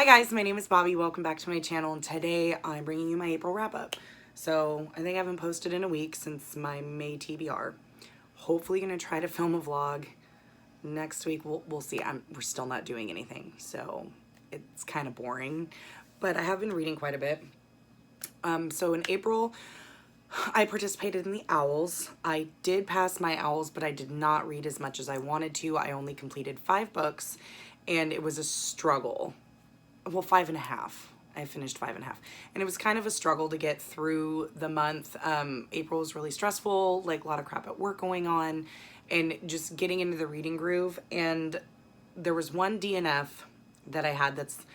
Hi guys, my name is Bobby. Welcome back to my channel, and today I'm bringing you my April wrap-up. So I think I haven't posted in a week since my May TBR. Hopefully gonna try to film a vlog next week. We'll see. We're still not doing anything, so it's kind of boring, but I have been reading quite a bit. So in April, I participated in the Owls. I did pass my Owls, but I did not read as much as I wanted to. I only completed 5 books, and it was a struggle. Well, 5.5. I finished 5.5. And it was kind of a struggle to get through the month. April was really stressful, like a lot of crap at work going on, and just getting into the reading groove. And there was one DNF that I had that's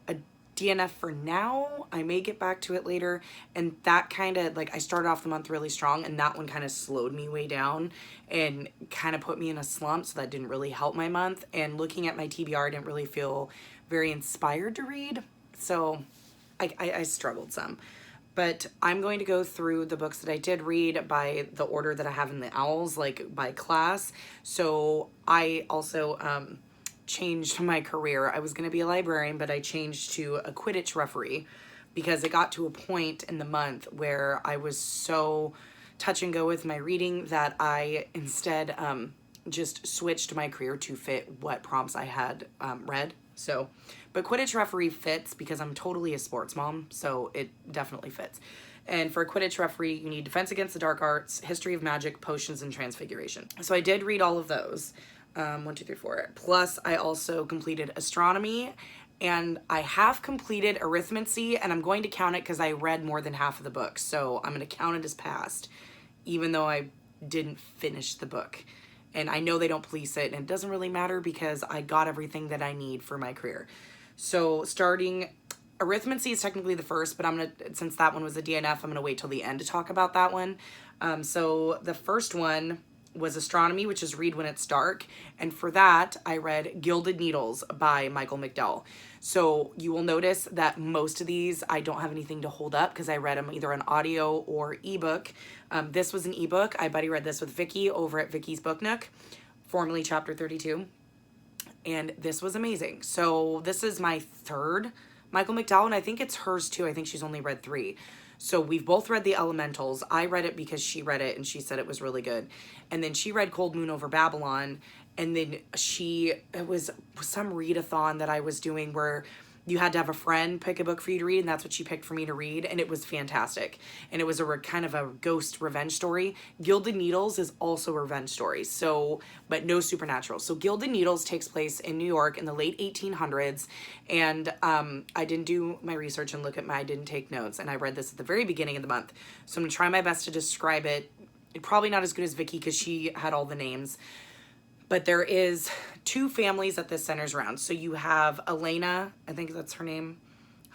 a DNF for now. I may get back to it later. And that kind of, like, I started off the month really strong, and that one kind of slowed me way down and kind of put me in a slump, so that didn't really help my month. And looking at my TBR, I didn't really feel very inspired to read, so I struggled some. But I'm going to go through the books that I did read by the order that I have in the Owls, like by class. So I also changed my career. I was going to be a librarian, but I changed to a Quidditch referee because it got to a point in the month where I was so touch and go with my reading that I instead just switched my career to fit what prompts I had read. So, but Quidditch referee fits because I'm totally a sports mom, so it definitely fits. And for a Quidditch referee, you need Defense Against the Dark Arts, History of Magic, Potions, and Transfiguration. So I did read all of those. 1, 2, 3, 4. Plus, I also completed astronomy, and I have completed arithmancy, and I'm going to count it because I read more than half of the book. So I'm going to count it as passed, even though I didn't finish the book. And I know they don't police it, and it doesn't really matter because I got everything that I need for my career. So starting, arithmancy is technically the first, but since that one was a DNF, I'm gonna wait till the end to talk about that one. So the first one was astronomy, which is Read When It's Dark. And for that, I read Gilded Needles by Michael McDowell. So you will notice that most of these, I don't have anything to hold up because I read them either on audio or ebook. This was an ebook. I buddy read this with Vicky over at Vicky's Book Nook, formerly Chapter 32. And this was amazing. So this is my third Michael McDowell, and I think it's hers too. I think she's only read 3. So we've both read The Elementals. I read it because she read it and she said it was really good. And then she read Cold Moon Over Babylon. And then it was some readathon that I was doing where you had to have a friend pick a book for you to read, and that's what she picked for me to read, and it was fantastic. And it was kind of a ghost revenge story. Gilded Needles is also a revenge story, but no supernatural. So Gilded Needles takes place in New York in the late 1800s, and I didn't do my research and I didn't take notes, and I read this at the very beginning of the month. So I'm gonna try my best to describe it. Probably not as good as Vicky because she had all the names. But there is 2 families that this centers around. So you have Elena, I think that's her name.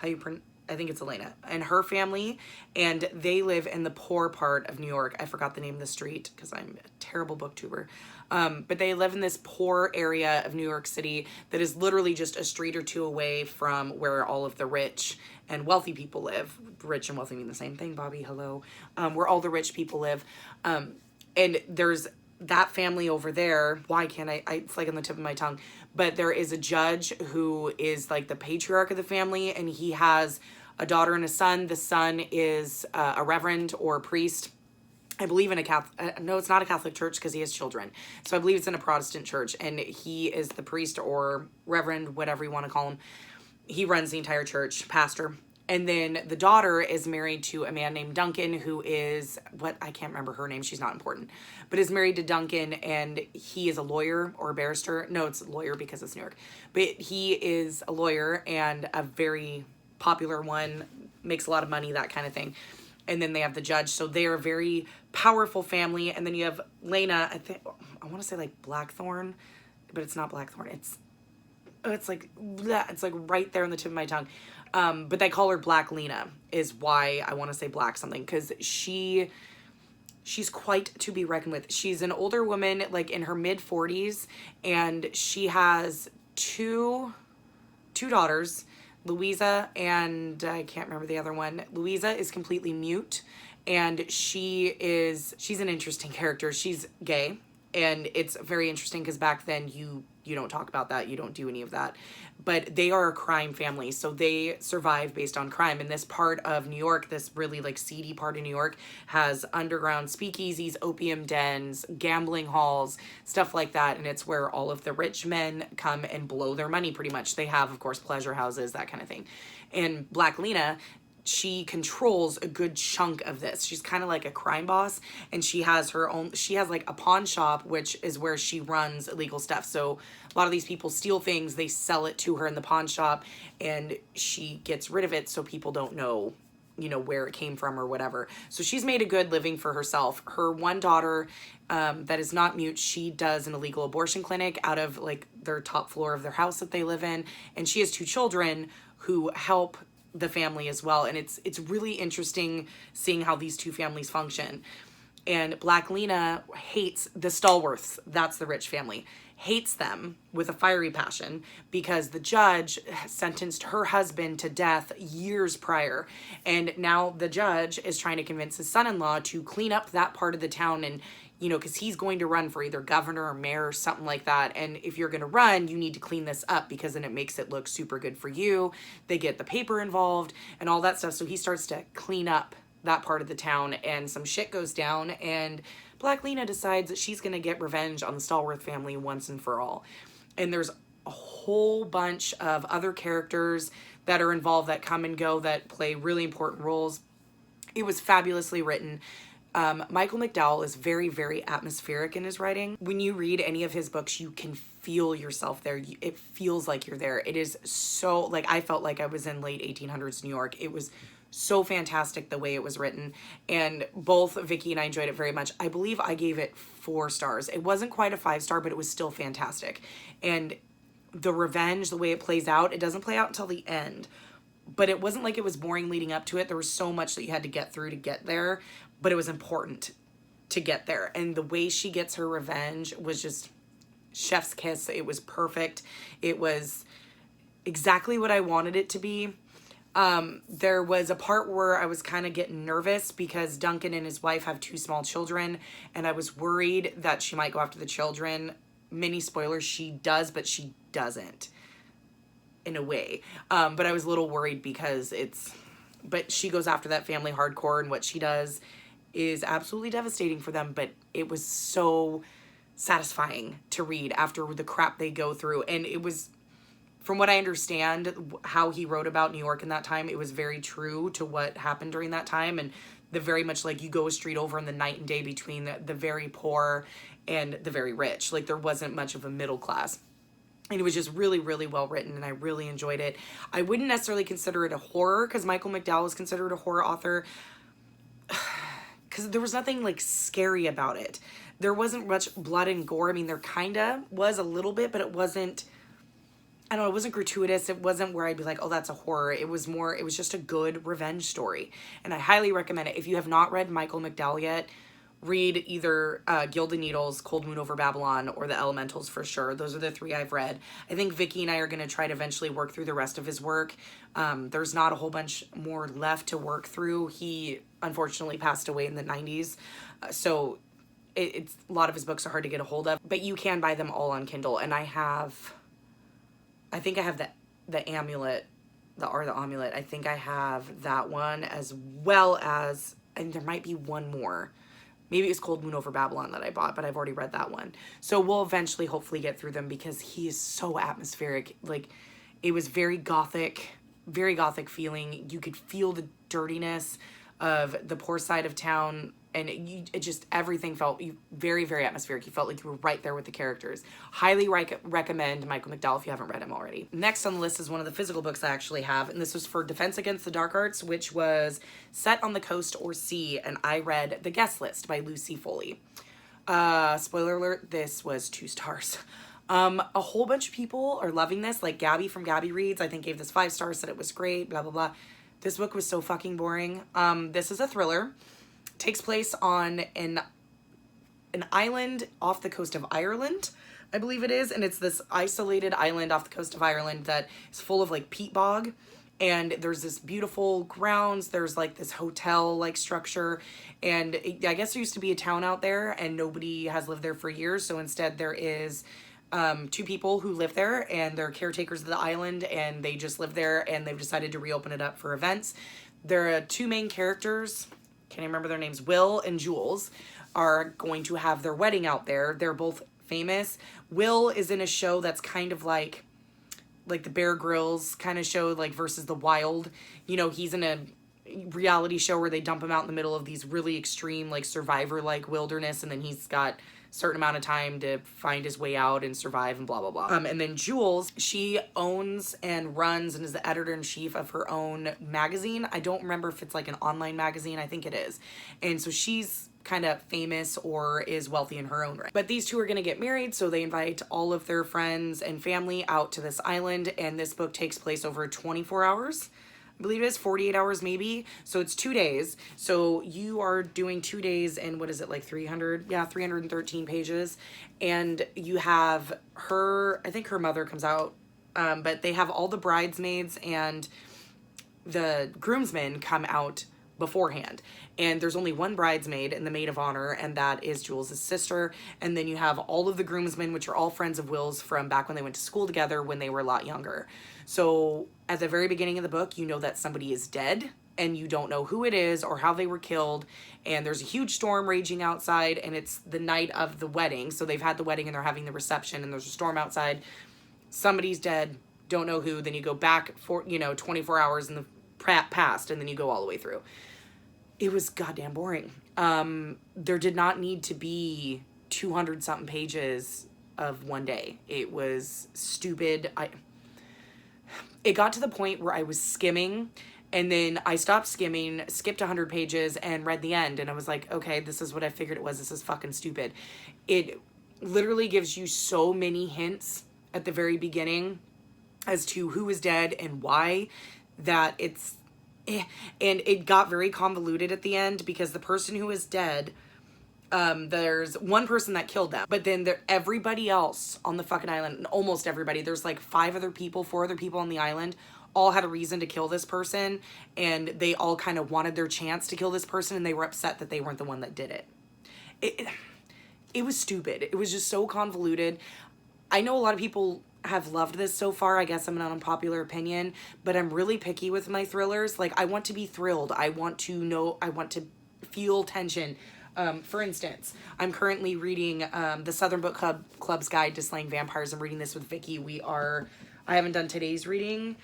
I think it's Elena, and her family, and they live in the poor part of New York. I forgot the name of the street because I'm a terrible booktuber. But they live in this poor area of New York City that is literally just a street or 2 away from where all of the rich and wealthy people live. Rich and wealthy mean the same thing, Bobby, hello. Where all the rich people live. And there's that family over there. Why can't it's like on the tip of my tongue, but there is a judge who is like the patriarch of the family, and he has a daughter and a son. The son is a reverend or a priest, I believe, in a Catholic, no, it's not a Catholic church because he has children. So I believe it's in a Protestant church, and he is the priest or reverend, whatever you want to call him. He runs the entire church, pastor. And then the daughter is married to a man named Duncan, who is, I can't remember her name, she's not important, but is married to Duncan, and he is a lawyer or a barrister. No, it's a lawyer because it's New York. But he is a lawyer and a very popular one, makes a lot of money, that kind of thing. And then they have the judge. So they're a very powerful family. And then you have Lena, I want to say like Blackthorn, but it's not Blackthorn. It's like right there on the tip of my tongue. But they call her Black Lena is why I want to say black something, because she's quite to be reckoned with. She's an older woman, like in her mid 40s, and she has two daughters, Louisa, and I can't remember the other one. Louisa is completely mute, and she's an interesting character. She's gay. And it's very interesting because back then you don't talk about that. You don't do any of that. But they are a crime family. So they survive based on crime. And this part of New York, this really like seedy part of New York, has underground speakeasies, opium dens, gambling halls, stuff like that. And it's where all of the rich men come and blow their money pretty much. They have, of course, pleasure houses, that kind of thing. And Black Lena, she controls a good chunk of this. She's kind of like a crime boss, and she has like a pawn shop, which is where she runs illegal stuff. So a lot of these people steal things, they sell it to her in the pawn shop, and she gets rid of it so people don't know, where it came from or whatever. So she's made a good living for herself. Her one daughter, that is not mute, she does an illegal abortion clinic out of like their top floor of their house that they live in. And she has 2 children who help the family as well. And it's really interesting seeing how these 2 families function. And Black Lena hates the Stallworths, that's the rich family, hates them with a fiery passion because the judge sentenced her husband to death years prior. And now the judge is trying to convince his son-in-law to clean up that part of the town, and because he's going to run for either governor or mayor or something like that. And if you're going to run, you need to clean this up because then it makes it look super good for you. They get the paper involved and all that stuff. So he starts to clean up that part of the town, and some shit goes down, and Black Lena decides that she's going to get revenge on the Stallworth family once and for all. And there's a whole bunch of other characters that are involved that come and go that play really important roles. It was fabulously written. Michael McDowell is very, very atmospheric in his writing. When you read any of his books, you can feel yourself there. It feels like you're there. It is so, like, I felt like I was in late 1800s New York. It was so fantastic the way it was written. And both Vicky and I enjoyed it very much. I believe I gave it 4 stars. It wasn't quite a 5-star, but it was still fantastic. And the revenge, the way it plays out, it doesn't play out until the end. But it wasn't like it was boring leading up to it. There was so much that you had to get through to get there, but it was important to get there. And the way she gets her revenge was just chef's kiss. It was perfect. It was exactly what I wanted it to be. There was a part where I was kind of getting nervous because Duncan and his wife have 2 small children, and I was worried that she might go after the children. Mini spoilers, she does, but she doesn't. In a way. But I was a little worried because but she goes after that family hardcore, and what she does is absolutely devastating for them, but it was so satisfying to read after the crap they go through. And it was, from what I understand, how he wrote about New York in that time, it was very true to what happened during that time. And the very much like you go a street over in the night and day between the very poor and the very rich. Like there wasn't much of a middle class. And it was just really, really well written, and I really enjoyed it. I wouldn't necessarily consider it a horror because Michael McDowell is considered a horror author because there was nothing like scary about it. There wasn't much blood and gore. I mean, there kind of was a little bit, but it wasn't, I don't know, it wasn't gratuitous. It wasn't where I'd be like, oh, that's a horror. It was just a good revenge story. And I highly recommend it. If you have not read Michael McDowell yet, read either Gilded Needles, Cold Moon Over Babylon, or The Elementals for sure. Those are the 3 I've read. I think Vicky and I are going to try to eventually work through the rest of his work. There's not a whole bunch more left to work through. He unfortunately passed away in the 90s. So it's a lot of his books are hard to get a hold of. But you can buy them all on Kindle. And I think I have the Amulet, the Amulet. I think I have that one, as well as, and there might be one more. Maybe it was Cold Moon Over Babylon that I bought, but I've already read that one. So we'll eventually hopefully get through them because he is so atmospheric. Like, it was very gothic feeling. You could feel the dirtiness of the poor side of town, and it just, everything felt very, very atmospheric. You felt like you were right there with the characters. Highly recommend Michael McDowell if you haven't read him already. Next on the list is one of the physical books I actually have, and this was for Defense Against the Dark Arts, which was set on the coast or sea, and I read The Guest List by Lucy Foley. Spoiler alert, this was 2 stars. A whole bunch of people are loving this, like Gabby from Gabby Reads, I think gave this 5 stars, said it was great, blah, blah, blah. This book was so fucking boring. This is a thriller. Takes place on an island off the coast of Ireland, I believe it is, and it's this isolated island off the coast of Ireland that is full of like peat bog, and there's this beautiful grounds. There's like this hotel like structure, and I guess there used to be a town out there and nobody has lived there for years. So instead there is two people who live there, and they're caretakers of the island, and they just live there, and they've decided to reopen it up for events. There are two main characters, can't remember their names, Will and Jules, are going to have their wedding out there. They're both famous. Will is in a show that's kind of like the Bear Grylls kind of show, like versus the Wild. You know, he's in a reality show where they dump him out in the middle of these really extreme like survivor like wilderness, and then he's got certain amount of time to find his way out and survive and blah blah blah. And then Jules, she owns and runs and is the editor-in-chief of her own magazine. I don't remember if it's like an online magazine. I think it is. And so she's kind of famous or is wealthy in her own right. But these two are going to get married, so they invite all of their friends and family out to this island, and this book takes place over 24 hours. I believe it is 48 hours maybe. So it's 2 days. So you are doing 2 days and what is it, like 313 pages. And you have her, I think her mother comes out, but they have all the bridesmaids and the groomsmen come out beforehand. And there's only one bridesmaid and the maid of honor, and that is Jules' sister. And then you have all of the groomsmen, which are all friends of Will's from back when they went to school together when they were a lot younger. So at the very beginning of the book, you know that somebody is dead, and you don't know who it is or how they were killed. And there's a huge storm raging outside, and it's the night of the wedding. So they've had the wedding and they're having the reception, and there's a storm outside. Somebody's dead, don't know who. Then you go back for, 24 hours in the past, and then you go all the way through. It was goddamn boring. There did not need to be 200 something pages of one day. It was stupid. It got to the point where I was skimming, and then I stopped skimming, skipped 100 pages, and read the end. And I was like, okay, this is what I figured it was. This is fucking stupid. It literally gives you so many hints at the very beginning as to who is dead and why, that it's and it got very convoluted at the end, because the person who is dead, there's one person that killed them, but then everybody else on the fucking island, almost everybody, there's like 4 other people on the island, all had a reason to kill this person, and they all kind of wanted their chance to kill this person, and they were upset that they weren't the one that did it. It was stupid. It was just so convoluted. I know a lot of people have loved this so far. I guess I'm an unpopular opinion, but I'm really picky with my thrillers. Like, I want to be thrilled. I want to feel tension. For instance, I'm currently reading the Southern Book Club's Guide to Slaying Vampires. I'm reading this with Vicky. I haven't done today's reading,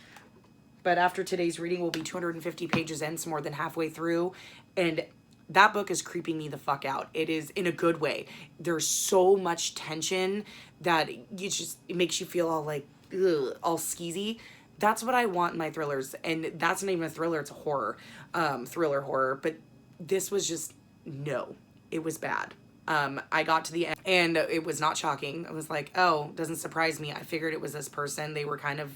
but after today's reading, we'll be 250 pages in, so more than halfway through, and that book is creeping me the fuck out. It is in a good way. There's so much tension that it makes you feel all like, ugh, all skeezy. That's what I want in my thrillers. And that's not even a thriller, it's a horror, thriller horror. But this was just, no, it was bad. I got to the end and it was not shocking. I was like, oh, doesn't surprise me. I figured it was this person. They were kind of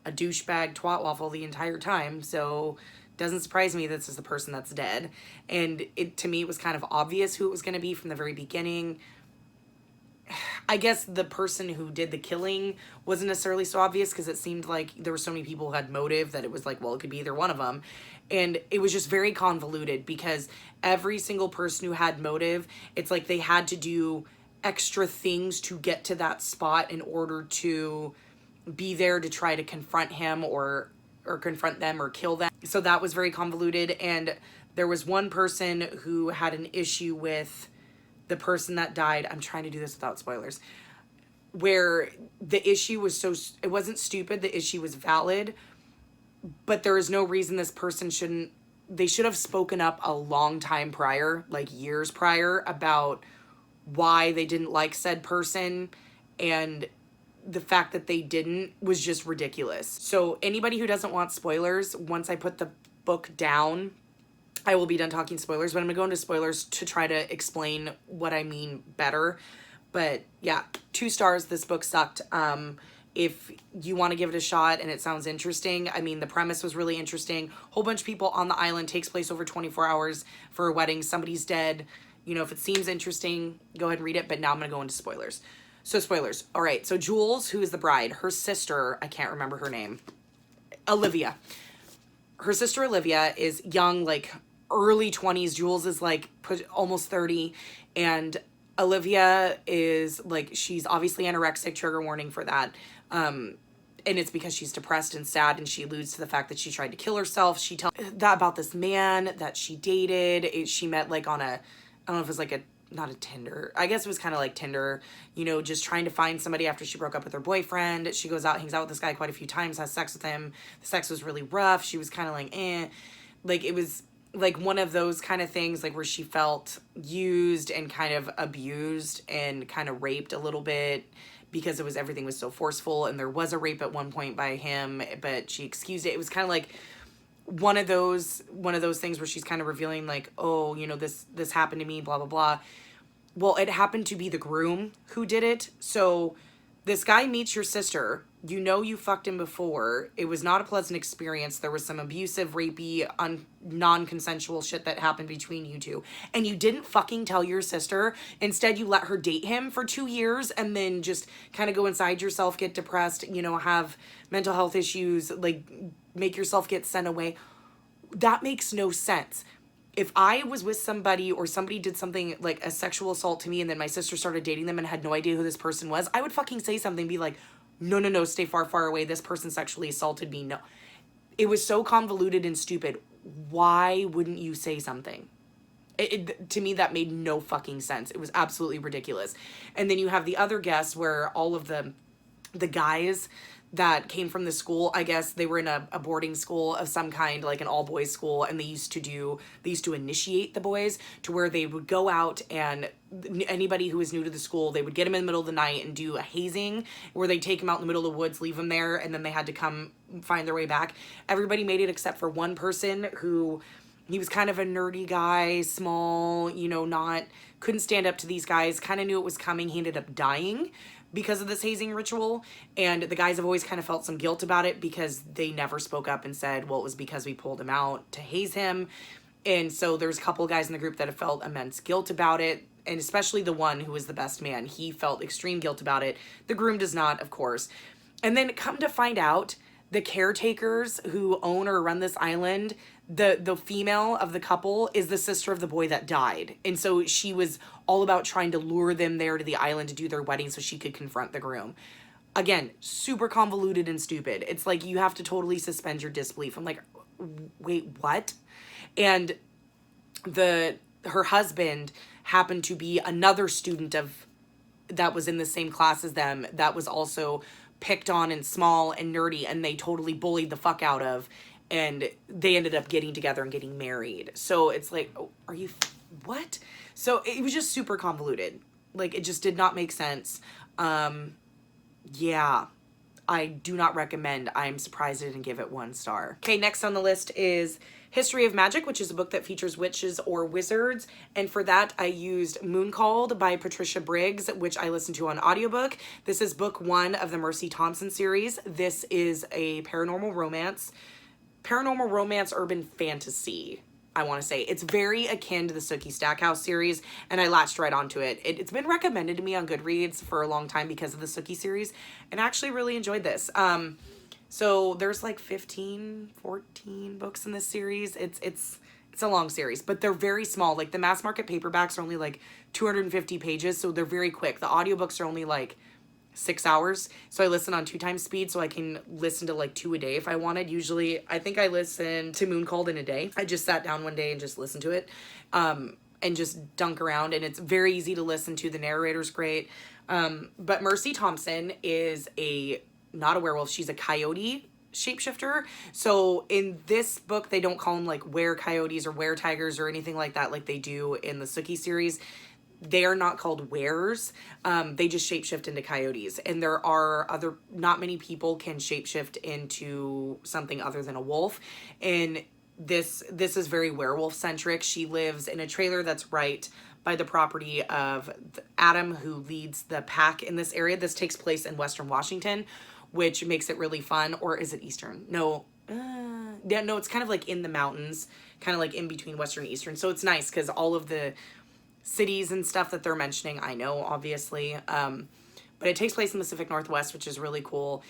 a douchebag twat waffle the entire time. So doesn't surprise me this is the person that's dead. And to me, it was kind of obvious who it was going to be from the very beginning. I guess the person who did the killing wasn't necessarily so obvious, because it seemed like there were so many people who had motive that it was like, well, it could be either one of them. And it was just very convoluted, because every single person who had motive, it's like they had to do extra things to get to that spot in order to be there to try to confront him or confront them or kill them. So that was very convoluted. And there was one person who had an issue with the person that died. I'm trying to do this without spoilers. Where the issue was it wasn't stupid. The issue was valid, but there is no reason this person they should have spoken up a long time prior, like years prior, about why they didn't like said person, and the fact that they didn't was just ridiculous. So anybody who doesn't want spoilers, once I put the book down, I will be done talking spoilers, but I'm gonna go into spoilers to try to explain what I mean better. But yeah, 2 stars. This book sucked. If you want to give it a shot and it sounds interesting, I mean, the premise was really interesting. Whole bunch of people on the island, takes place over 24 hours for a wedding. Somebody's dead. If it seems interesting, go ahead and read it. But now I'm gonna go into spoilers. So spoilers. All right. So Jules, who is the bride, her sister, I can't remember her name, Olivia. her sister Olivia is young, like early 20s. Jules is like almost 30. And Olivia is like, she's obviously anorexic, trigger warning for that. And it's because she's depressed and sad, and she alludes to the fact that she tried to kill herself. She tells that about this man that she dated. She met like on a, I don't know if it was like a, not a Tinder. I guess it was kind of like Tinder, you know, just trying to find somebody after she broke up with her boyfriend. She goes out, hangs out with this guy quite a few times, has sex with him. The sex was really rough. She was kind of like, like it was like one of those kind of things, like where she felt used and kind of abused and kind of raped a little bit, because everything was so forceful, and there was a rape at one point by him, but she excused it. It was kind of like one of those things where she's kind of revealing like, oh, you know, this happened to me, blah, blah, blah. Well, it happened to be the groom who did it. So this guy meets your sister. You know, you fucked him before. It was not a pleasant experience. There was some abusive, rapey, non-consensual shit that happened between you two. And you didn't fucking tell your sister. Instead, you let her date him for 2 years and then just kind of go inside yourself, get depressed, you know, have mental health issues, like make yourself get sent away. That makes no sense. If I was with somebody, or somebody did something like a sexual assault to me, and then my sister started dating them and had no idea who this person was, I would fucking say something, be like, no, no, no, stay far, far away. This person sexually assaulted me. No. It was so convoluted and stupid. Why wouldn't you say something? To me, that made no fucking sense. It was absolutely ridiculous. And then you have the other guests where all of the guys that came from the school, I guess they were in a boarding school of some kind, like an all-boys school, and they used to initiate the boys to where they would go out, and anybody who was new to the school, they would get them in the middle of the night and do a hazing where they take them out in the middle of the woods, leave them there, and then they had to come find their way back. Everybody made it except for one person who, he was kind of a nerdy guy, small, you know, couldn't stand up to these guys, kind of knew it was coming. He ended up dying because of this hazing ritual, and the guys have always kind of felt some guilt about it because they never spoke up and said, well, it was because we pulled him out to haze him. And so there's a couple of guys in the group that have felt immense guilt about it, and especially the one who was the best man. He felt extreme guilt about it. The groom does not, of course. And then come to find out, the caretakers who own or run this island, the female of the couple is the sister of the boy that died. And so she was all about trying to lure them there to the island to do their wedding so she could confront the groom. Again, super convoluted and stupid. It's like you have to totally suspend your disbelief. I'm like, wait, what? And her husband happened to be another student that was in the same class as them, that was also picked on and small and nerdy, and they totally bullied the fuck out of, and they ended up getting together and getting married. So it's like, oh, are you, what? So it was just super convoluted. Like, it just did not make sense. Yeah, I do not recommend. I'm surprised I didn't give it 1 star. Okay, next on the list is History of Magic, which is a book that features witches or wizards. And for that, I used Moon Called by Patricia Briggs, which I listened to on audiobook. This is book 1 of the Mercy Thompson series. This is a paranormal romance urban fantasy, I want to say. It's very akin to the Sookie Stackhouse series, and I latched right onto it. It's been recommended to me on Goodreads for a long time because of the Sookie series, and I actually really enjoyed this. So there's like 14 books in this series. It's a long series, but they're very small. Like the mass market paperbacks are only like 250 pages, so they're very quick. The audiobooks are only like 6 hours. So I listen on 2 times speed, so I can listen to like 2 a day if I wanted. Usually, I think I listened to Moon Called in a day. I just sat down one day and just listened to it, and just dunk around, and it's very easy to listen to. The narrator's great. But Mercy Thompson is not a werewolf. She's a coyote shapeshifter. So in this book, they don't call them like were-coyotes or were-tigers or anything like that like they do in the Sookie series. They are not called weres. They just shapeshift into coyotes. And there are not many people can shapeshift into something other than a wolf. And this is very werewolf centric. She lives in a trailer that's right by the property of Adam, who leads the pack in this area. This takes place in Western Washington, which makes it really fun. Or is it Eastern? No. Yeah, no, it's kind of like in the mountains, kind of like in between Western and Eastern. So it's nice because all of the cities and stuff that they're mentioning, I know, obviously. But it takes place in the Pacific Northwest, which is really cool.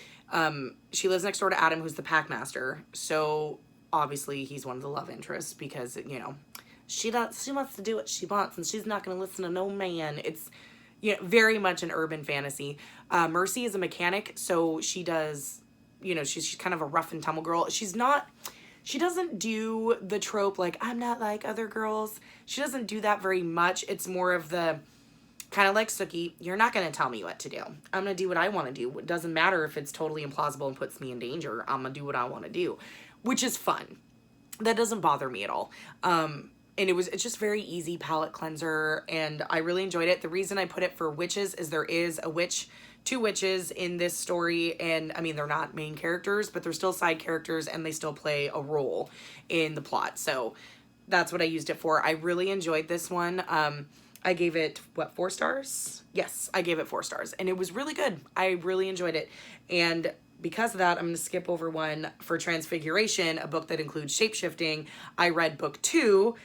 She lives next door to Adam, who's the pack master. So obviously he's one of the love interests because, you know, she wants to do what she wants and she's not going to listen to no man. It's, you know, very much an urban fantasy. Mercy is a mechanic, so she does, you know, she's kind of a rough and tumble girl. She doesn't do the trope like, I'm not like other girls. She doesn't do that very much. It's more of the kind of like Sookie, you're not going to tell me what to do. I'm going to do what I want to do. It doesn't matter if it's totally implausible and puts me in danger. I'm going to do what I want to do, which is fun. That doesn't bother me at all. And it's just very easy palette cleanser, and I really enjoyed it. The reason I put it for witches is there is a witch, 2 witches in this story, and I mean, they're not main characters, but they're still side characters, and they still play a role in the plot. So that's what I used it for. I really enjoyed this one. I gave it, what, 4 stars? Yes, I gave it 4 stars, and it was really good. I really enjoyed it, and because of that, I'm going to skip over one for Transfiguration, a book that includes shapeshifting. I read book 2,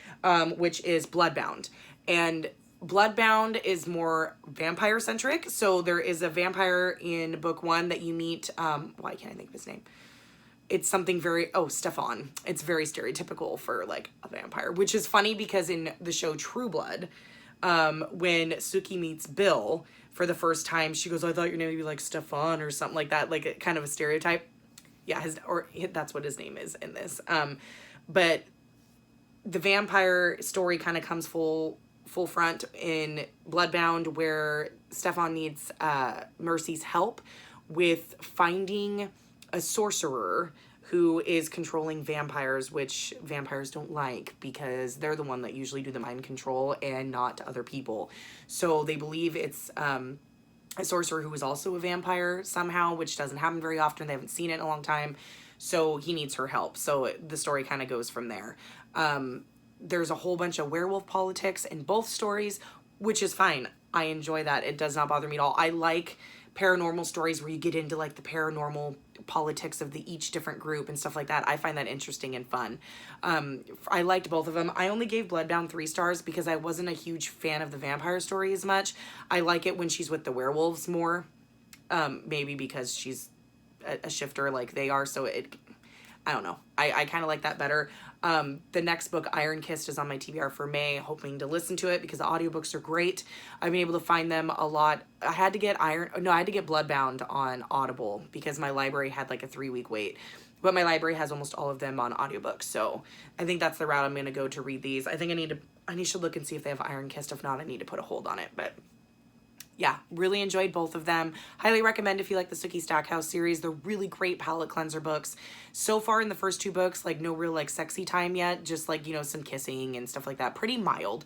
which is Bloodbound, and Bloodbound is more vampire-centric, so there is a vampire in book 1 that you meet, why can't I think of his name? It's something very, Stefan. It's very stereotypical for, like, a vampire, which is funny because in the show True Blood, when Sookie meets Bill for the first time, she goes, I thought your name would be like Stefan or something like that, like a kind of a stereotype. Yeah, that's what his name is in this. But the vampire story kind of comes full front in Bloodbound, where Stefan needs Mercy's help with finding a sorcerer who is controlling vampires, which vampires don't like because they're the one that usually do the mind control and not other people. So they believe it's a sorcerer who is also a vampire somehow, which doesn't happen very often. They haven't seen it in a long time. So he needs her help. So the story kind of goes from there. There's a whole bunch of werewolf politics in both stories, which is fine. I enjoy that. It does not bother me at all. I like paranormal stories where you get into like the paranormal politics of each different group and stuff like that. I find that interesting and fun. I liked both of them. I only gave Bloodbound 3 stars because I wasn't a huge fan of the vampire story as much. I like it when she's with the werewolves more. Maybe because she's a shifter like they are, so I don't know. I kind of like that better. The next book, Iron Kissed, is on my TBR for May, hoping to listen to it because the audiobooks are great. I've been able to find them a lot. I had to get Bloodbound on Audible because my library had like a 3-week wait. But my library has almost all of them on audiobooks, so I think that's the route I'm going to go to read these. I think I need to look and see if they have Iron Kissed. If not, I need to put a hold on it, but yeah, really enjoyed both of them. Highly recommend if you like the Sookie Stackhouse series. They're really great palette cleanser books. So far in the first 2 books, like no real like sexy time yet, just like, you know, some kissing and stuff like that. Pretty mild.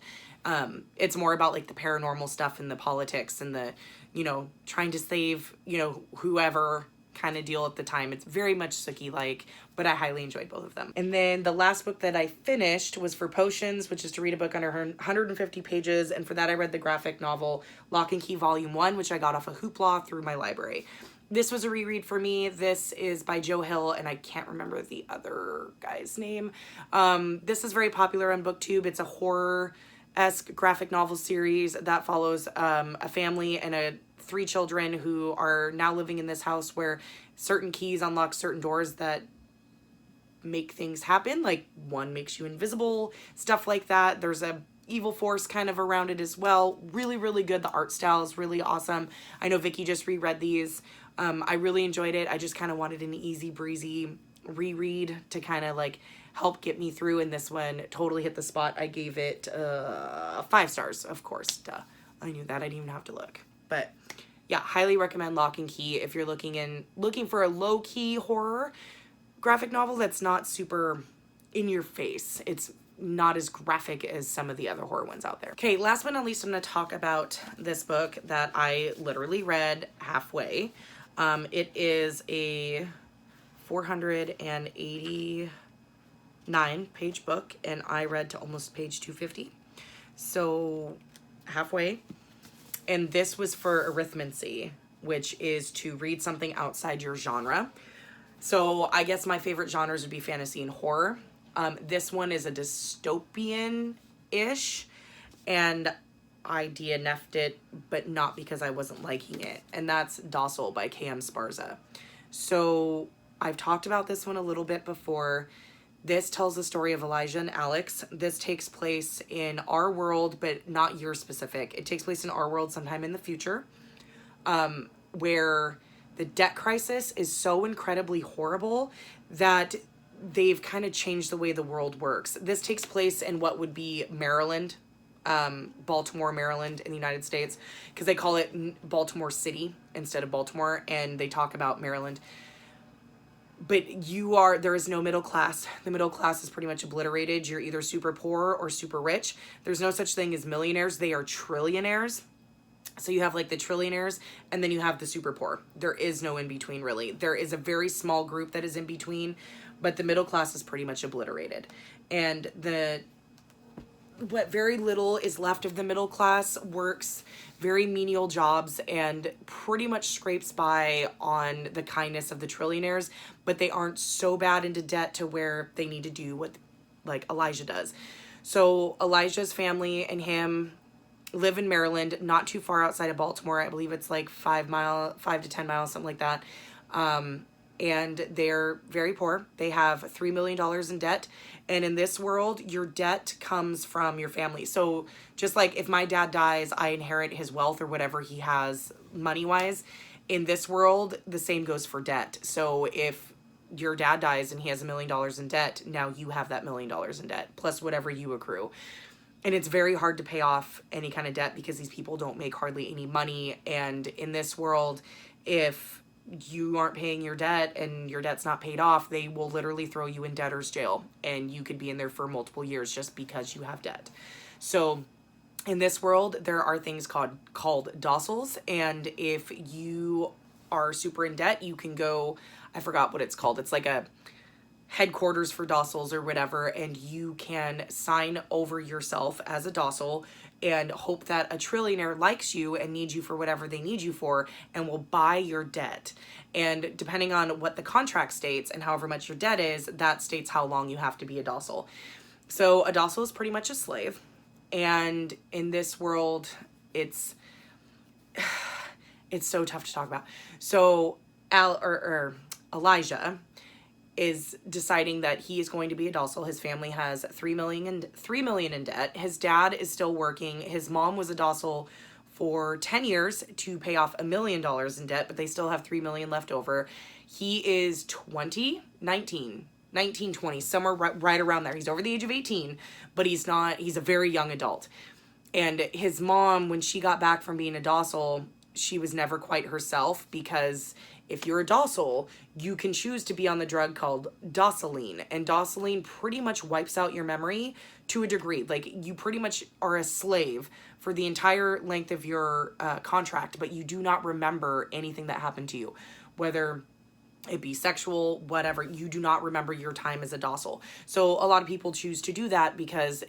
It's more about like the paranormal stuff and the politics and the, you know, trying to save, you know, whoever kind of deal at the time. It's very much Sookie-like, but I highly enjoyed both of them. And then the last book that I finished was for Potions, which is to read a book under 150 pages, and for that I read the graphic novel Lock and Key Volume 1, which I got off of Hoopla through my library. This was a reread for me. This is by Joe Hill, and I can't remember the other guy's name. This is very popular on BookTube. It's a horror-esque graphic novel series that follows a family and 3 children who are now living in this house where certain keys unlock certain doors that make things happen. Like one makes you invisible, stuff like that. There's a evil force kind of around it as well. Really, really good. The art style is really awesome. I know Vicky just reread these. I really enjoyed it. I just kind of wanted an easy breezy reread to kind of like help get me through, and this one totally hit the spot. I gave it 5 stars, of course. Duh. I knew that. I didn't even have to look. But yeah, highly recommend Lock and Key if you're looking for a low-key horror graphic novel that's not super in your face. It's not as graphic as some of the other horror ones out there. Okay, last but not least, I'm going to talk about this book that I literally read halfway. It is a 489 page book, and I read to almost page 250. So halfway. And this was for arithmancy, which is to read something outside your genre. So I guess my favorite genres would be fantasy and horror. This one is a dystopian-ish, and I DNF'd it, but not because I wasn't liking it. And that's Docile by K.M. Sparza. So I've talked about this one a little bit before. This tells the story of Elijah and Alex. This takes place in our world, but not your specific. It takes place in our world sometime in the future, where the debt crisis is so incredibly horrible that they've kind of changed the way the world works. This takes place in what would be Maryland, Baltimore, Maryland in the United States, because they call it Baltimore City instead of Baltimore, and they talk about Maryland. But there is no middle class. The middle class is pretty much obliterated. You're either super poor or super rich. There's no such thing as millionaires. They are trillionaires. So you have like the trillionaires, and then you have the super poor. There is no in between, really. There is a very small group that is in between, but the middle class is pretty much obliterated. And what very little is left of the middle class works very menial jobs and pretty much scrapes by on the kindness of the trillionaires, but they aren't so bad into debt to where they need to do what like Elijah does. So Elijah's family and him live in Maryland, not too far outside of Baltimore. I believe it's like 5 to 10 miles, something like that. And they're very poor. They have $3 million in debt. And in this world, your debt comes from your family. So just like if my dad dies, I inherit his wealth or whatever he has money-wise. In this world, the same goes for debt. So if your dad dies and he has $1 million in debt, now you have that $1 million in debt, plus whatever you accrue. And it's very hard to pay off any kind of debt because these people don't make hardly any money. And in this world, if you aren't paying your debt and your debt's not paid off, they will literally throw you in debtor's jail, and you could be in there for multiple years just because you have debt. So in this world, there are things called dociles, and if you are super in debt, you can go, I forgot what it's called. It's like a headquarters for dociles or whatever, and you can sign over yourself as a docile and hope that a trillionaire likes you and needs you for whatever they need you for and will buy your debt. And depending on what the contract states and however much your debt is, that states how long you have to be a docile. So a docile is pretty much a slave. And in this world, it's so tough to talk about. So Elijah is deciding that he is going to be a docile. His family has $3 million in debt. His dad is still working. His mom was a docile for 10 years to pay off $1 million in debt, but they still have $3 million left over. He is 19, 20, somewhere right around there. He's over the age of 18, but he's a very young adult. And his mom, when she got back from being a docile, she was never quite herself, because if you're a docile, you can choose to be on the drug called docilene. And docilene pretty much wipes out your memory to a degree. Like, you pretty much are a slave for the entire length of your contract, but you do not remember anything that happened to you. Whether it be sexual, whatever, you do not remember your time as a docile. So a lot of people choose to do that because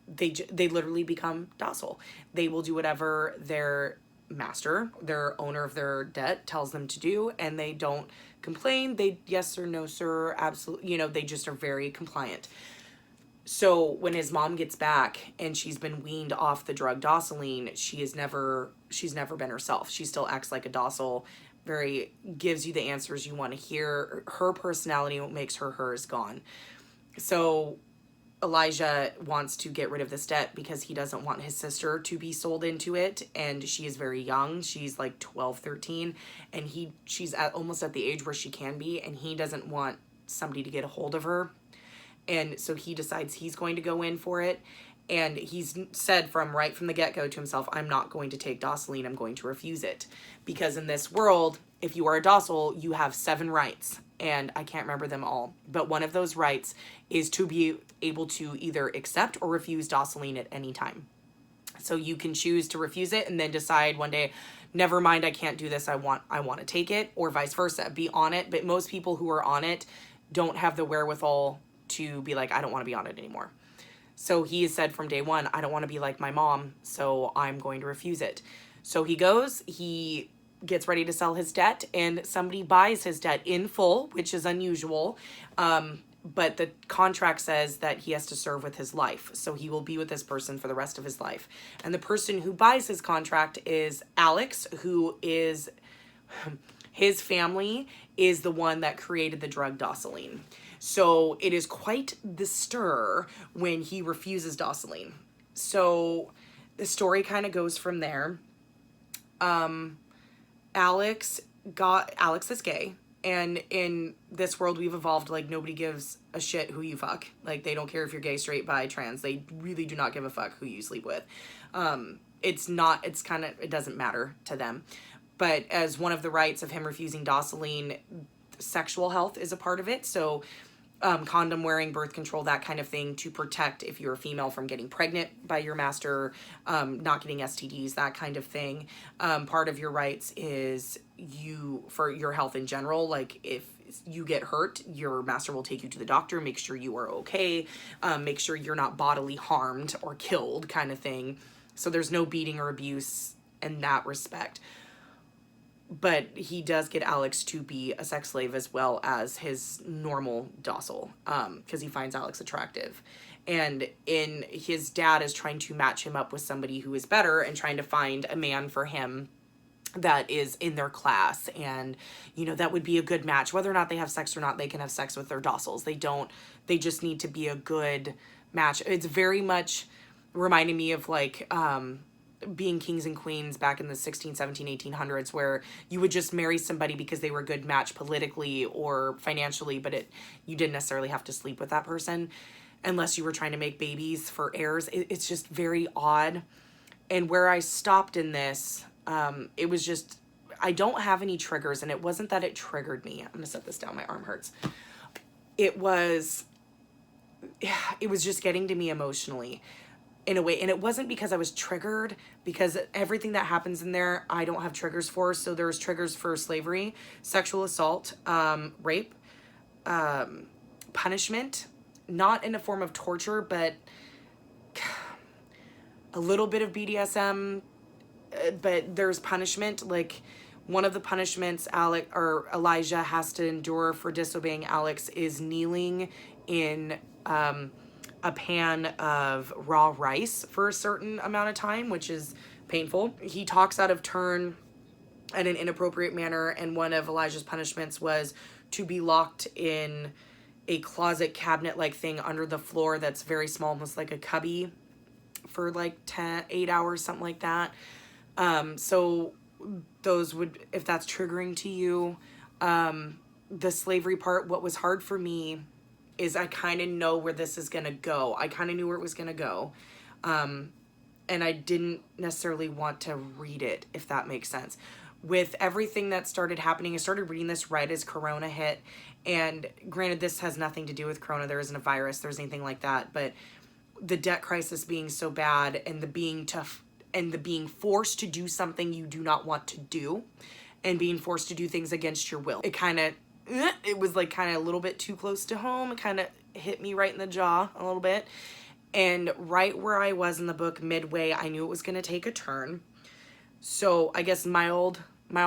they literally become docile. They will do whatever their master, their owner of their debt, tells them to do, and they don't complain. They yes sir, no sir, absolutely, they just are very compliant. So when his mom gets back and she's been weaned off the drug docilene, she's never been herself. She still acts like a docile, gives you the answers you want to hear. Her personality, what makes her is gone. So Elijah wants to get rid of this debt because he doesn't want his sister to be sold into it, and she is very young. She's like 12, 13, and she's almost at the age where she can be, and he doesn't want somebody to get a hold of her. And so he decides he's going to go in for it, and he's said right from the get-go to himself, I'm not going to take docilene, I'm going to refuse it. Because in this world, if you are a docile, you have 7 rights, and I can't remember them all. But one of those rights is to be able to either accept or refuse docilene at any time. So you can choose to refuse it and then decide one day, never mind, I can't do this, I want to take it, or vice versa, be on it. But most people who are on it don't have the wherewithal to be like, I don't want to be on it anymore. So he has said from day one, I don't want to be like my mom, so I'm going to refuse it. So he goes, he gets ready to sell his debt, and somebody buys his debt in full, which is unusual. But the contract says that he has to serve with his life. So he will be with this person for the rest of his life. And the person who buys his contract is Alex, who is, his family is the one that created the drug docilene. So it is quite the stir when he refuses docile. So the story kind of goes from there. Alex is gay, and in this world we've evolved, like, nobody gives a shit who you fuck. Like, they don't care if you're gay, straight, bi, trans. They really do not give a fuck who you sleep with. It doesn't matter to them. But as one of the rights of him refusing docile, sexual health is a part of it. So condom wearing, birth control, that kind of thing, to protect, if you're a female, from getting pregnant by your master, not getting STDs, that kind of thing. Part of your rights is for your health in general. Like, if you get hurt, your master will take you to the doctor, make sure you are okay, make sure you're not bodily harmed or killed, kind of thing. So there's no beating or abuse in that respect. But he does get Alex to be a sex slave as well as his normal docile, because he finds Alex attractive. And his dad is trying to match him up with somebody who is better and trying to find a man for him that is in their class, and, you know, that would be a good match. Whether or not they have sex or not, they can have sex with their dociles. They just need to be a good match. It's very much reminding me of, like, being kings and queens back in the 16, 17, 1800s, where you would just marry somebody because they were a good match politically or financially, but you didn't necessarily have to sleep with that person unless you were trying to make babies for heirs. It's just very odd. And where I stopped in this, it was just, I don't have any triggers, and it wasn't that it triggered me. I'm gonna set this down, my arm hurts. It was just getting to me emotionally, in a way. And it wasn't because I was triggered, because everything that happens in there, I don't have triggers for. So there's triggers for slavery, sexual assault, rape, punishment, not in a form of torture, but a little bit of BDSM, but there's punishment. Like, one of the punishments Elijah has to endure for disobeying Alex is kneeling in, a pan of raw rice for a certain amount of time, which is painful. He talks out of turn in an inappropriate manner, and one of Elijah's punishments was to be locked in a closet cabinet-like thing under the floor that's very small, almost like a cubby, for like 8 hours, something like that. So those would, if that's triggering to you, the slavery part, what was hard for me is I kind of know where this is going to go. I kind of knew where it was going to go. And I didn't necessarily want to read it, if that makes sense. With everything that started happening, I started reading this right as Corona hit. And granted, this has nothing to do with Corona. There isn't a virus, there's anything like that. But the debt crisis being so bad, and the being tough, and the being forced to do something you do not want to do, and being forced to do things against your will. It was like kind of a little bit too close to home. It kind of hit me right in the jaw a little bit. And right where I was in the book, midway, I knew it was going to take a turn. So I guess mild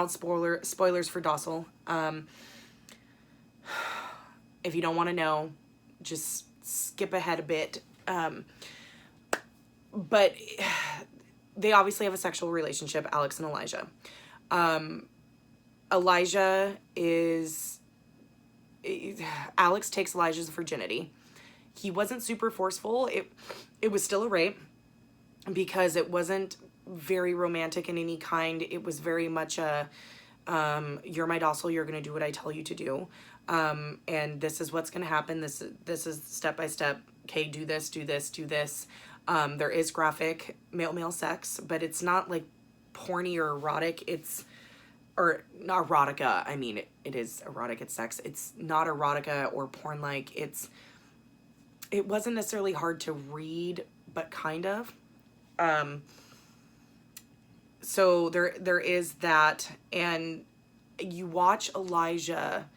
spoilers for docile. If you don't want to know, just skip ahead a bit. But they obviously have a sexual relationship, Alex and Elijah. Alex takes Elijah's virginity. He wasn't super forceful. It was still a rape, because it wasn't very romantic in any kind. It was very much a, you're my docile, you're going to do what I tell you to do. And this is what's going to happen. This is step by step. Okay, do this, do this, do this. There is graphic male sex, but it's not like porny or erotic. Or not erotica. I mean, it is erotic. It's sex. It's not erotica or porn-like. It wasn't necessarily hard to read, but kind of. So there is that, and you watch Elijah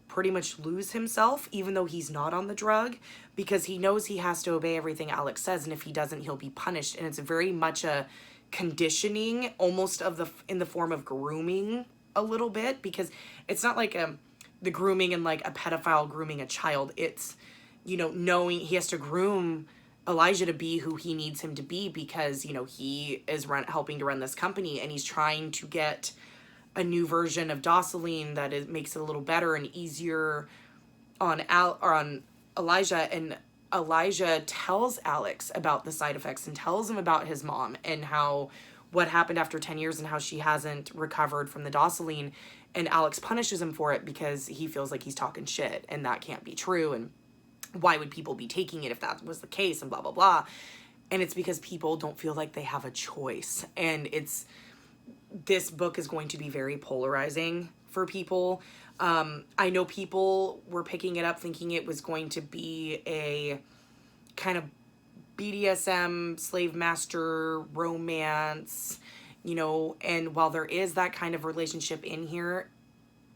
pretty much lose himself, even though he's not on the drug, because he knows he has to obey everything Alex says, and if he doesn't, he'll be punished. And it's very much a conditioning, almost in the form of grooming a little bit, because it's not like the grooming and like a pedophile grooming a child. It's, knowing he has to groom Elijah to be who he needs him to be, because he is helping to run this company, and he's trying to get a new version of docile that makes it a little better and easier on Elijah, and Elijah tells Alex about the side effects and tells him about his mom and how what happened after 10 years and how she hasn't recovered from the docile, and Alex punishes him for it because he feels like he's talking shit and that can't be true, and why would people be taking it if that was the case, and blah blah blah. And it's because people don't feel like they have a choice. And this book is going to be very polarizing for people. I know people were picking it up thinking it was going to be a kind of BDSM, slave master romance, and while there is that kind of relationship in here,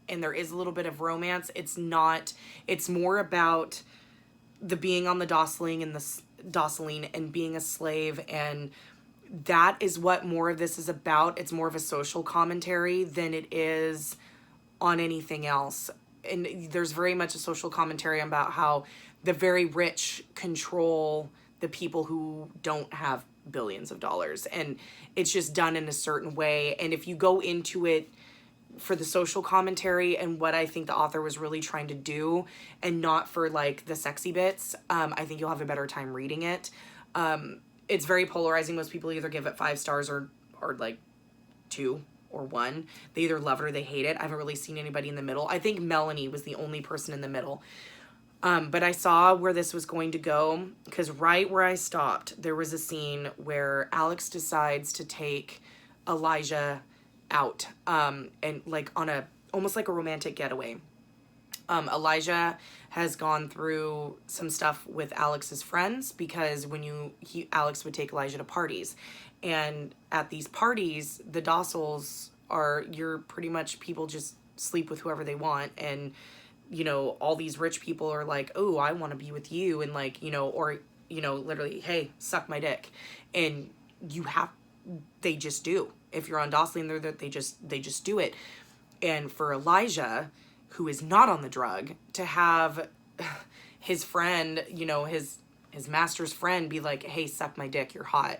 and there is a little bit of romance, it's more about the being on the docile and being a slave, and that is what more of this is about. It's more of a social commentary than it is on anything else. And there's very much a social commentary about how the very rich control the people who don't have billions of dollars, and it's just done in a certain way. And if you go into it for the social commentary and what I think the author was really trying to do, and not for like the sexy bits, I think you'll have a better time reading it. It's very polarizing. Most people either give it 5 stars or like 2 or 1. They either love it or they hate it. I haven't really seen anybody in the middle. I think Melanie was the only person in the middle. But I saw where this was going to go, because right where I stopped, there was a scene where Alex decides to take Elijah out, and like on almost like a romantic getaway. Elijah has gone through some stuff with Alex's friends, because Alex would take Elijah to parties, and at these parties, the dociles you're pretty much, people just sleep with whoever they want, and all these rich people are like, oh, I want to be with you, and like, or literally, hey, suck my dick, and they just do. If you're on docile, they just do it. And for Elijah, who is not on the drug, to have his friend, his master's friend be like, hey, suck my dick, you're hot.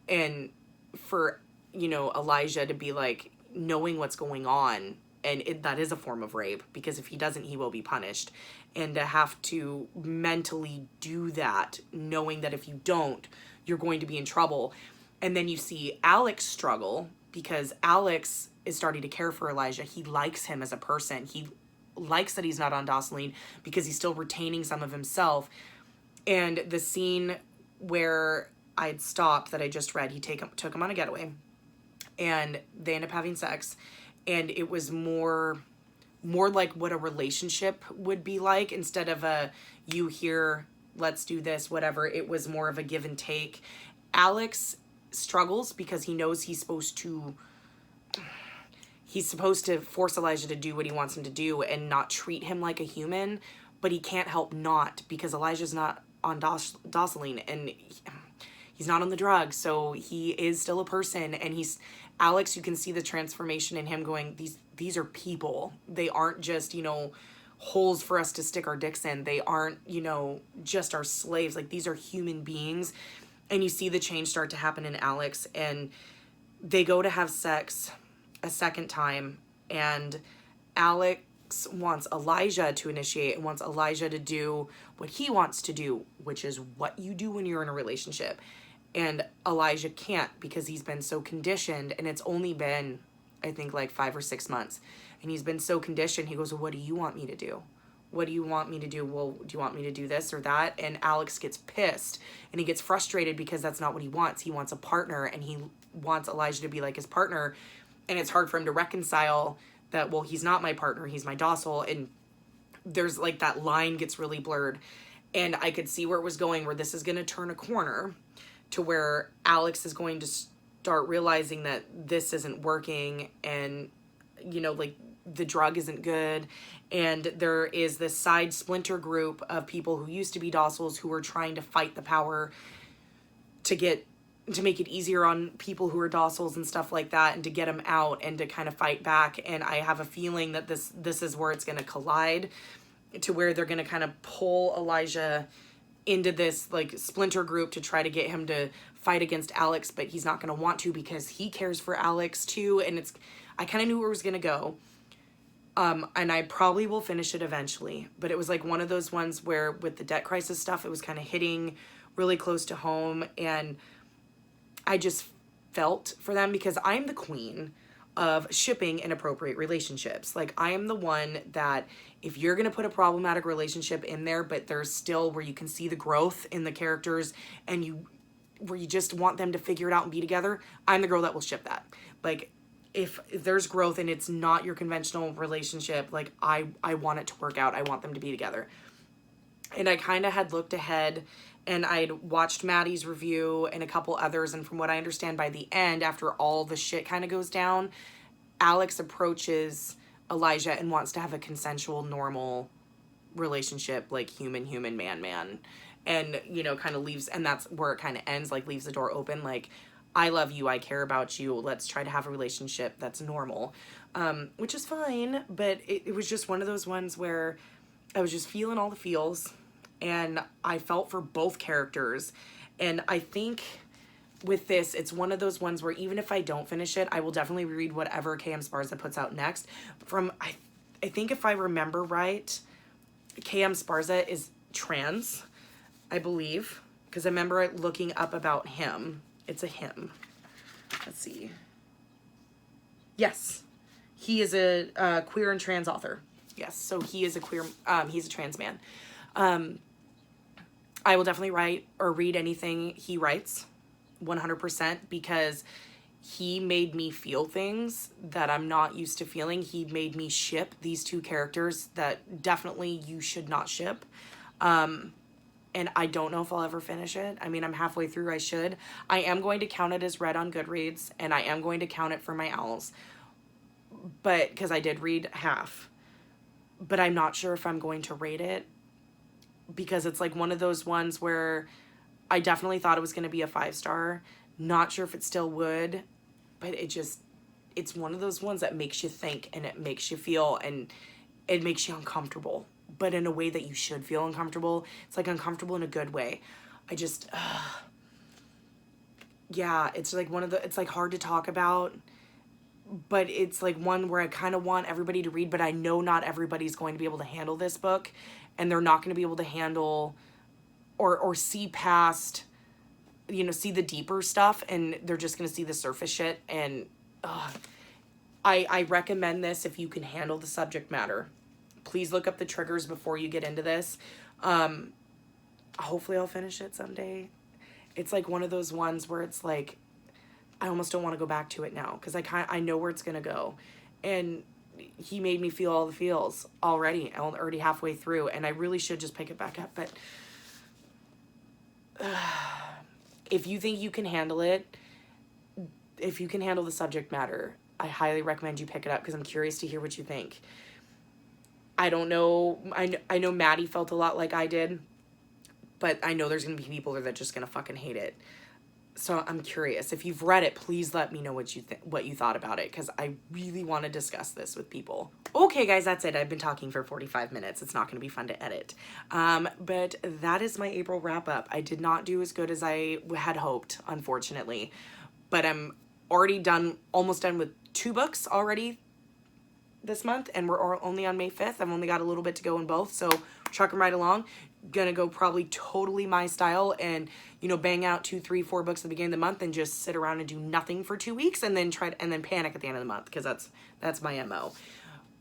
And for, Elijah to be like, knowing what's going on, and that is a form of rape, because if he doesn't, he will be punished. And to have to mentally do that, knowing that if you don't, you're going to be in trouble. And then you see Alex struggle, because Alex is starting to care for Elijah. He likes him as a person. He likes that he's not on docile, because he's still retaining some of himself. And the scene where I'd stopped that I just read, he took him on a getaway, and they end up having sex. And it was more like what a relationship would be like, instead of you here, let's do this, whatever. It was more of a give and take. Alex struggles because he knows he's supposed to force Elijah to do what he wants him to do and not treat him like a human, but he can't help not, because Elijah's not on docile, and he's not on the drug, so he is still a person. And Alex, you can see the transformation in him, going, these are people. They aren't just, holes for us to stick our dicks in. They aren't, just our slaves. Like, these are human beings. And you see the change start to happen in Alex, and they go to have sex a second time, and Alex wants Elijah to initiate and wants Elijah to do what he wants to do, which is what you do when you're in a relationship. And Elijah can't, because he's been so conditioned, and it's only been, I think, like 5 or 6 months. And he's been so conditioned. He goes, well, what do you want me to do? What do you want me to do? Well, do you want me to do this or that? And Alex gets pissed, and he gets frustrated, because that's not what he wants. He wants a partner, and he wants Elijah to be like his partner. And it's hard for him to reconcile that, well, he's not my partner, he's my docile. And there's like that line gets really blurred. And I could see where it was going, where this is going to turn a corner to where Alex is going to start realizing that this isn't working, and, like, the drug isn't good. And there is this side splinter group of people who used to be dociles who are trying to fight the power to make it easier on people who are dociles and stuff like that, and to get them out and to kind of fight back. And I have a feeling that this is where it's going to collide, to where they're going to kind of pull Elijah into this like splinter group to try to get him to fight against Alex, but he's not going to want to, because he cares for Alex too. And I kind of knew where it was going to go. And I probably will finish it eventually, but it was like one of those ones where with the debt crisis stuff, it was kind of hitting really close to home, and I just felt for them because I'm the queen of shipping inappropriate relationships. Like, I am the one that if you're going to put a problematic relationship in there, but there's still where you can see the growth in the characters and where you just want them to figure it out and be together, I'm the girl that will ship that. Like, if there's growth and it's not your conventional relationship, like, I want it to work out. I want them to be together. And I kind of had looked ahead and I'd watched Maddie's review and a couple others. And from what I understand, by the end, after all the shit kind of goes down, Alex approaches Elijah and wants to have a consensual, normal relationship, like human, man. And, you know, kind of leaves, and that's where it kind of ends, like leaves the door open, like, I love you, I care about you, let's try to have a relationship that's normal. Which is fine, but it was just one of those ones where I was just feeling all the feels, and I felt for both characters. And I think with this, it's one of those ones where even if I don't finish it, I will definitely read whatever KM Sparza puts out next. I think if I remember right, KM Sparza is trans, I believe, because I remember looking up about him. It's a him. Let's see. Yes, he is a queer and trans author. Yes, so he is a queer, he's a trans man. I will definitely write or read anything he writes, 100%, because he made me feel things that I'm not used to feeling. He made me ship these two characters that definitely you should not ship. And I don't know if I'll ever finish it. I mean, I'm halfway through, I should. I am going to count it as read on Goodreads, and I am going to count it for my owls. But, because I did read half. But I'm not sure if I'm going to rate it, because it's like one of those ones where I definitely thought it was going to be a 5-star. Not sure if it still would, but it's one of those ones that makes you think, and it makes you feel, and it makes you uncomfortable, but in a way that you should feel uncomfortable. It's like uncomfortable in a good way. Yeah, it's like it's like hard to talk about, but it's like one where I kind of want everybody to read, but I know not everybody's going to be able to handle this book, and they're not going to be able to handle or see past, you know, see the deeper stuff, and they're just going to see the surface shit. And I recommend this if you can handle the subject matter. Please look up the triggers before you get into this. Hopefully I'll finish it someday. It's like one of those ones where it's like, I almost don't want to go back to it now, because I know where it's going to go. And he made me feel all the feels already. I'm already halfway through, and I really should just pick it back up. But if you think you can handle it, if you can handle the subject matter, I highly recommend you pick it up, because I'm curious to hear what you think. I don't know. I know Maddie felt a lot like I did, but I know there's going to be people that are just going to fucking hate it. So I'm curious. If you've read it, please let me know what you thought about it, because I really want to discuss this with people. Okay, guys, that's it. I've been talking for 45 minutes. It's not going to be fun to edit. But that is my April wrap-up. I did not do as good as I had hoped, unfortunately. But I'm already almost done with 2 books already this month, and we're only on May 5th. I've only got a little bit to go in both, so trucking right along. Gonna go probably totally my style, and, you know, bang out 2, 3, 4 books at the beginning of the month and just sit around and do nothing for 2 weeks, and then panic at the end of the month, because that's my MO.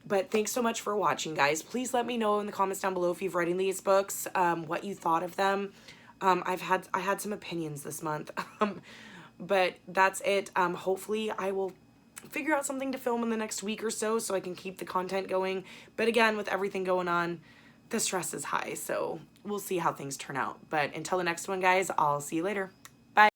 But thanks so much for watching, guys. Please let me know in the comments down below if you've read any of these books, what you thought of them. I had some opinions this month, but that's it. Hopefully I will figure out something to film in the next week or so I can keep the content going. But again, with everything going on, the stress is high, so we'll see how things turn out. But until the next one, guys, I'll see you later.